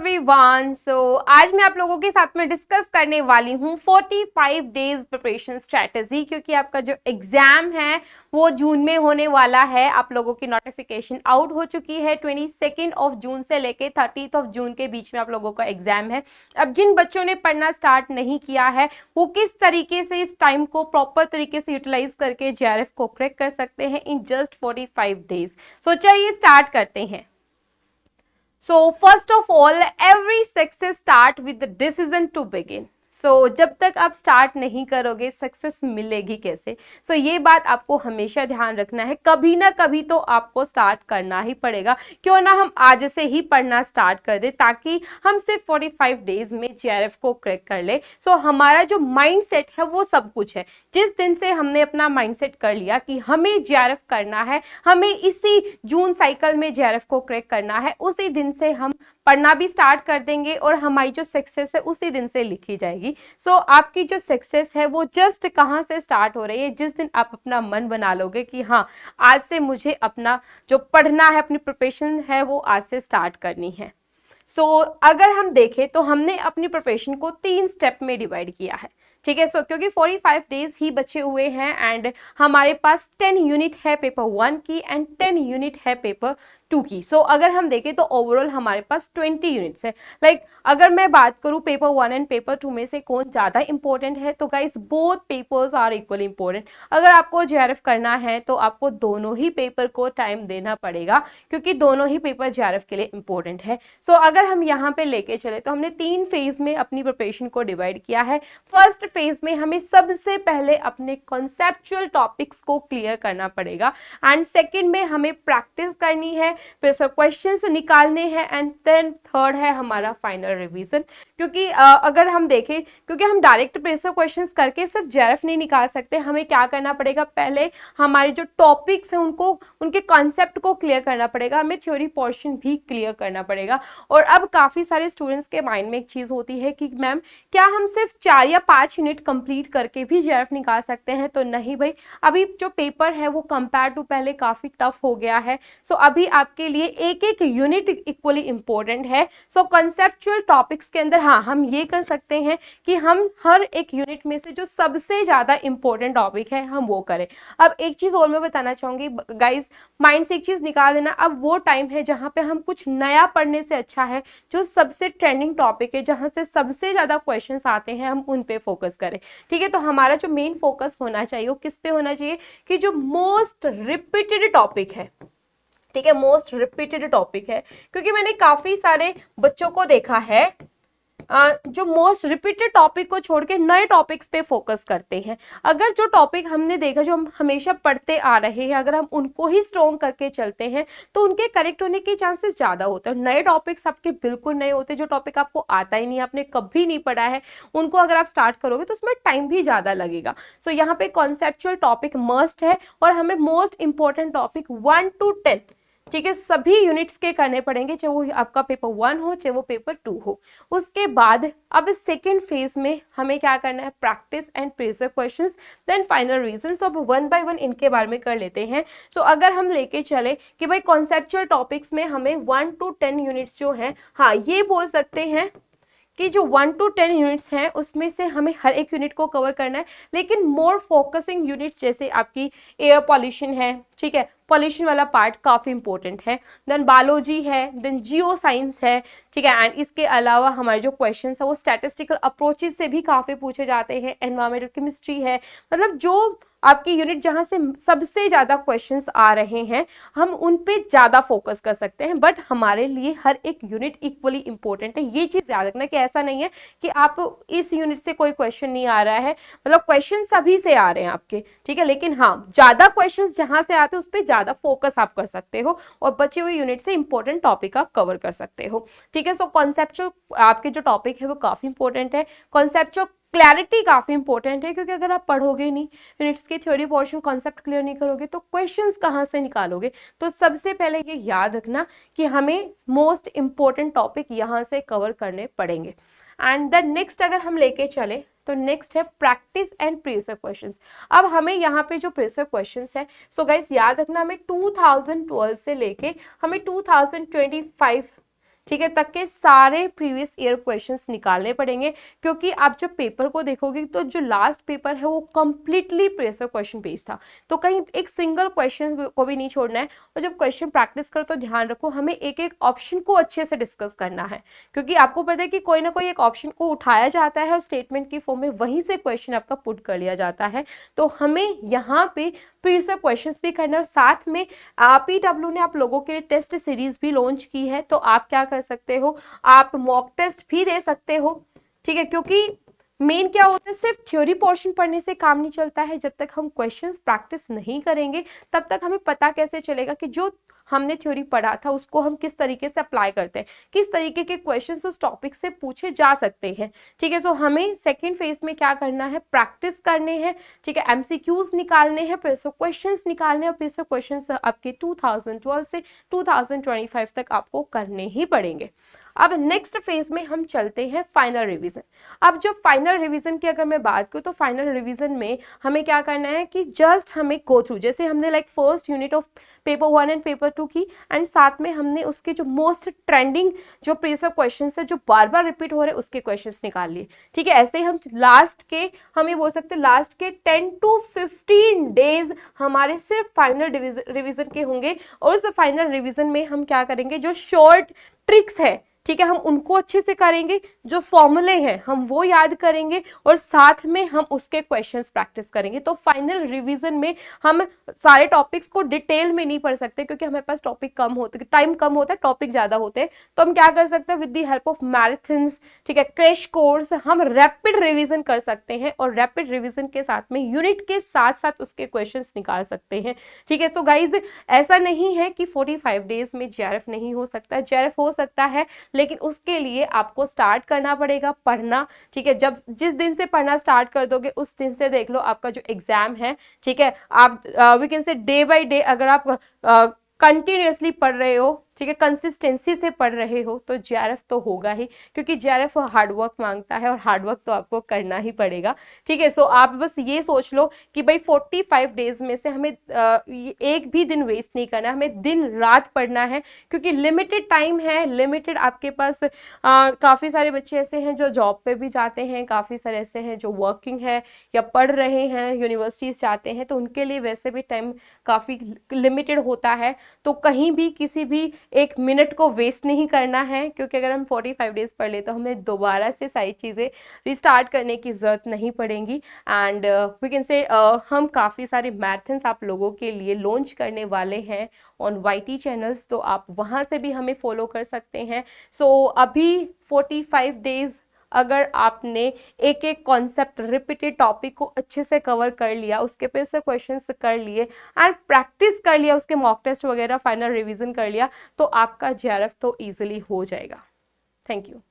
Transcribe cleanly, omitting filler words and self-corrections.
Everyone. आज मैं आप लोगों के साथ में डिस्कस करने वाली हूँ 45 डेज प्रिपरेशन स्ट्रैटेजी, क्योंकि आपका जो एग्जाम है वो जून में होने वाला है। आप लोगों की नोटिफिकेशन आउट हो चुकी है। 22 जून से लेके 30 जून के बीच में आप लोगों का एग्जाम है। अब जिन बच्चों ने पढ़ना स्टार्ट नहीं किया है वो किस तरीके से इस टाइम को प्रॉपर तरीके से यूटिलाइज करके जेआरएफ को क्रैक कर सकते हैं इन जस्ट 45 डेज। चलिए स्टार्ट करते हैं। So first of all, every success start with the decision to begin. जब तक आप स्टार्ट नहीं करोगे सक्सेस मिलेगी कैसे? ये बात आपको हमेशा ध्यान रखना है। कभी ना कभी तो आपको स्टार्ट करना ही पड़ेगा। क्यों ना हम आज से ही पढ़ना स्टार्ट कर दे ताकि हम सिर्फ 45 डेज में जेआरएफ को क्रैक कर ले। हमारा जो माइंडसेट है वो सब कुछ है। जिस दिन से हमने अपना माइंडसेट कर लिया कि हमें जेआरएफ करना है, हमें इसी जून साइकिल में जेआरएफ को क्रैक करना है, उसी दिन से हम पढ़ना भी स्टार्ट कर देंगे और हमारी जो सक्सेस है उसी दिन से लिखी जाएगी। आपकी जो सक्सेस है वो जस्ट कहाँ से स्टार्ट हो रही है? जिस दिन आप अपना मन बना लोगे कि हाँ, आज से मुझे अपना जो पढ़ना है, अपनी प्रिपरेशन है वो आज से स्टार्ट करनी है। अगर हम देखें तो हमने अपनी प्रिपरेशन को 3 स्टेप में डिवाइड किया है, ठीक है। क्योंकि 45 डेज ही बचे हुए हैं एंड हमारे पास 10 यूनिट है पेपर 1 की एंड 10 यूनिट है पेपर 2 की। अगर हम देखें तो ओवरऑल हमारे पास 20 यूनिट्स है। अगर मैं बात करूं पेपर 1 एंड पेपर 2 में से कौन ज़्यादा इंपॉर्टेंट है, तो guys both papers are equally important. अगर आपको जेआरएफ करना है तो आपको दोनों ही पेपर को टाइम देना पड़ेगा, क्योंकि दोनों ही पेपर जेआरएफ के लिए इंपॉर्टेंट है। अगर हम यहाँ पे लेके चले तो हमने 3 फेज में अपनी प्रिपरेशन को डिवाइड किया है। फर्स्ट फेज में हमें सबसे पहले अपने कॉन्सेप्चुअल टॉपिक्स को क्लियर करना पड़ेगा एंड सेकंड में हमें प्रैक्टिस करनी है, प्रीवियस क्वेश्चंस निकालने हैं एंड देन थर्ड है हमारा फाइनल रिवीजन। क्योंकि अगर हम देखें, क्योंकि हम डायरेक्ट प्रीवियस क्वेश्चंस करके सिर्फ जेआरएफ नहीं निकाल सकते, हमें क्या करना पड़ेगा, पहले हमारे जो टॉपिक्स हैं उनको, उनके कॉन्सेप्ट को क्लियर करना पड़ेगा, हमें थ्योरी पोर्शन भी क्लियर करना पड़ेगा। और अब काफ़ी सारे स्टूडेंट्स के माइंड में एक चीज़ होती है कि मैम क्या हम सिर्फ 4 या 5 यूनिट कंप्लीट करके भी जेआरएफ निकाल सकते हैं? तो नहीं भाई, अभी जो पेपर है वो कंपेयर टू पहले काफ़ी टफ हो गया है। अभी आपके लिए एक एक यूनिट इक्वली इंपॉर्टेंट है। कॉन्सेप्चुअल टॉपिक्स के अंदर हाँ, हम ये कर सकते हैं कि हम हर एक यूनिट में से जो सबसे ज़्यादा इंपॉर्टेंट टॉपिक है हम वो करें। अब एक चीज़ और मैं बताना चाहूँगी गाइज, माइंड से एक चीज़ निकाल देना, अब वो टाइम है जहाँ पे हम कुछ नया पढ़ने से अच्छा है जो सबसे ट्रेंडिंग टॉपिक है, जहां से सबसे ज्यादा क्वेश्चंस आते हैं, हम उन पे फोकस करें, ठीक है। तो हमारा जो मेन फोकस होना चाहिए वो किस पे होना चाहिए कि जो मोस्ट रिपीटेड टॉपिक है, ठीक है, मोस्ट रिपीटेड टॉपिक है। क्योंकि मैंने काफी सारे बच्चों को देखा है जो मोस्ट रिपीटेड टॉपिक को छोड़ के नए टॉपिक्स पे फोकस करते हैं। अगर जो टॉपिक हमने देखा, जो हम हमेशा पढ़ते आ रहे हैं, अगर हम उनको ही स्ट्रॉन्ग करके चलते हैं तो उनके करेक्ट होने के चांसेस ज़्यादा होते हैं। नए टॉपिक्स आपके बिल्कुल नए होते हैं, जो टॉपिक आपको आता ही नहीं, आपने कभी नहीं पढ़ा है, उनको अगर आप स्टार्ट करोगे तो उसमें टाइम भी ज़्यादा लगेगा। यहाँ पे कॉन्सेप्चुअल टॉपिक मस्ट है और हमें मोस्ट इंपॉर्टेंट टॉपिक 1 to 10, ठीक है, सभी यूनिट्स के करने पड़ेंगे, चाहे वो आपका पेपर 1 हो चाहे वो पेपर 2 हो। उसके बाद अब सेकेंड फेज में हमें क्या करना है, practice and previous questions then final reason. अब 1 by 1 इनके बारे में कर लेते हैं। अगर हम लेके चले कि भाई कॉन्सेप्चुअल टॉपिक्स में हमें 1 to 10 यूनिट्स जो है, हाँ ये बोल सकते हैं कि जो 1 to 10 यूनिट्स हैं उसमें से हमें हर एक यूनिट को कवर करना है, लेकिन मोर फोकसिंग यूनिट्स जैसे आपकी एयर पॉल्यूशन है, ठीक है, पॉल्यूशन वाला पार्ट काफ़ी इंपॉर्टेंट है, देन बायोलॉजी है, देन जियो साइंस है, ठीक है, एंड इसके अलावा हमारे जो क्वेश्चंस है वो स्टैटिस्टिकल अप्रोचेस से भी काफ़ी पूछे जाते हैं, एनवायरमेंटल केमिस्ट्री है, मतलब जो आपकी यूनिट जहाँ से सबसे ज़्यादा क्वेश्चंस आ रहे हैं हम उन पे ज़्यादा फोकस कर सकते हैं। बट हमारे लिए हर एक यूनिट इक्वली इंपॉर्टेंट है, ये चीज़ याद रखना कि ऐसा नहीं है कि आप इस यूनिट से कोई क्वेश्चन नहीं आ रहा है, मतलब क्वेश्चन सभी से आ रहे हैं आपके, ठीक है, लेकिन हाँ ज़्यादा क्वेश्चन जहाँ से आते हैं उस पर ज़्यादा फोकस आप कर सकते हो और बचे हुए यूनिट से इंपॉर्टेंट टॉपिक आप कवर कर सकते हो, ठीक है। कॉन्सेप्चुअल आपके जो टॉपिक है वो काफ़ी इंपॉर्टेंट है, कॉन्सेप्चुअल क्लैरिटी काफ़ी इंपॉर्टेंट है, क्योंकि अगर आप पढ़ोगे नहीं, यूनिट्स की थ्योरी पोर्शन कॉन्सेप्ट क्लियर नहीं करोगे तो क्वेश्चंस कहाँ से निकालोगे। तो सबसे पहले ये याद रखना कि हमें मोस्ट इंपॉर्टेंट टॉपिक यहाँ से कवर करने पड़ेंगे। एंड देन नेक्स्ट अगर हम लेके चले तो नेक्स्ट है प्रैक्टिस एंड प्रीवियस क्वेश्चंस। अब हमें यहाँ पे जो प्रीवियस क्वेश्चंस है, गाइस याद रखना हमें 2012 से लेके हमें 2025 ठीक है, तक के सारे प्रीवियस ईयर क्वेश्चंस निकालने पड़ेंगे, क्योंकि आप जब पेपर को देखोगे तो जो लास्ट पेपर है वो कंप्लीटली प्रीवियस क्वेश्चन बेस्ड था, तो कहीं एक सिंगल क्वेश्चन को भी नहीं छोड़ना है। और जब क्वेश्चन प्रैक्टिस करो तो ध्यान रखो हमें एक एक ऑप्शन को अच्छे से डिस्कस करना है, क्योंकि आपको पता है कि कोई ना कोई एक ऑप्शन को उठाया जाता है और स्टेटमेंट की फॉर्म में वहीं से क्वेश्चन आपका पुट कर लिया जाता है। तो हमें यहाँ पे प्रीवियस क्वेश्चंस भी करना है, और साथ में PW ने आप लोगों के लिए टेस्ट सीरीज भी लॉन्च की है, तो आप क्या कर सकते हो, आप मॉक टेस्ट भी दे सकते हो। ठीक है, क्योंकि मेन क्या होता है, सिर्फ थ्योरी पोर्शन पढ़ने से काम नहीं चलता है। जब तक हम क्वेश्चंस प्रैक्टिस नहीं करेंगे तब तक हमें पता कैसे चलेगा कि जो हमने थ्योरी पढ़ा था उसको हम किस तरीके से अप्लाई करते हैं, किस तरीके के क्वेश्चंस उस टॉपिक से पूछे जा सकते हैं। ठीक है, सो हमें सेकंड फेज में क्या करना है, प्रैक्टिस करने हैं। ठीक है, MCQs निकालने हैं, प्रीवियस क्वेश्चंस निकालने हैं, और प्रीवियस क्वेश्चंस आपके 2012 से 2025 तक आपको करने ही पड़ेंगे। अब नेक्स्ट फेज में हम चलते हैं फाइनल रिवीजन। अब जो फाइनल रिवीजन की अगर मैं बात करूँ तो फाइनल रिवीजन में हमें क्या करना है कि जस्ट हमें गो थ्रू, जैसे हमने like first unit of paper 1 and paper 2 की, एंड साथ में हमने उसके जो मोस्ट ट्रेंडिंग जो प्रीवियस क्वेश्चन है जो बार बार रिपीट हो रहे हैं उसके क्वेश्चन निकाल लिए। ठीक है, ऐसे ही हम लास्ट के, हम ये बोल सकते हैं लास्ट के 10 to 15 डेज हमारे सिर्फ फाइनल रिवीजन के होंगे, और उस फाइनल रिवीजन में हम क्या करेंगे, जो शॉर्ट ट्रिक्स है, ठीक है, हम उनको अच्छे से करेंगे, जो फॉर्मूले हैं हम वो याद करेंगे, और साथ में हम उसके क्वेश्चंस प्रैक्टिस करेंगे। तो फाइनल रिवीजन में हम सारे टॉपिक्स को डिटेल में नहीं पढ़ सकते, क्योंकि हमारे पास टॉपिक कम होते, टाइम कम होता है, टॉपिक ज्यादा होते हैं। तो हम क्या कर सकते हैं, with the help of marathons, ठीक है, क्रैश कोर्स, हम रैपिड रिवीजन कर सकते हैं, और रैपिड रिवीजन के साथ में यूनिट के साथ साथ उसके क्वेश्चंस निकाल सकते हैं। ठीक है, तो गाइज ऐसा नहीं है कि 45 डेज में JRF नहीं हो सकता, JRF हो सकता है, लेकिन उसके लिए आपको स्टार्ट करना पड़ेगा पढ़ना। ठीक है, जब जिस दिन से पढ़ना स्टार्ट कर दोगे उस दिन से देख लो आपका जो एग्जाम है, ठीक है, आप we can say day by day अगर आप कंटिन्यूअसली पढ़ रहे हो, ठीक है, कंसिस्टेंसी से पढ़ रहे हो, तो JRF तो होगा ही, क्योंकि JRF हार्डवर्क मांगता है और हार्डवर्क तो आपको करना ही पड़ेगा। ठीक है, सो आप बस ये सोच लो कि भाई 45 डेज में से हमें एक भी दिन वेस्ट नहीं करना, हमें दिन रात पढ़ना है, क्योंकि लिमिटेड टाइम है, लिमिटेड आपके पास काफ़ी सारे बच्चे ऐसे हैं जो जॉब पे भी जाते हैं, काफ़ी सारे ऐसे हैं जो वर्किंग है या पढ़ रहे हैं, यूनिवर्सिटीज़ जाते हैं, तो उनके लिए वैसे भी टाइम काफ़ी लिमिटेड होता है। तो कहीं भी किसी भी एक मिनट को वेस्ट नहीं करना है, क्योंकि अगर हम 45 डेज पढ़ ले तो हमें दोबारा से सारी चीज़ें रिस्टार्ट करने की ज़रूरत नहीं पड़ेगी। एंड वी कैन से हम काफ़ी सारे मैराथन्स आप लोगों के लिए लॉन्च करने वाले हैं ऑन YT चैनल्स, तो आप वहाँ से भी हमें फॉलो कर सकते हैं। सो अभी 45 डेज अगर आपने एक एक कॉन्सेप्ट रिपीटेड टॉपिक को अच्छे से कवर कर लिया, उसके पे से क्वेश्चंस कर लिए एंड प्रैक्टिस कर लिया, उसके मॉक टेस्ट वगैरह फाइनल रिवीजन कर लिया, तो आपका JRF तो इजीली हो जाएगा। Thank you.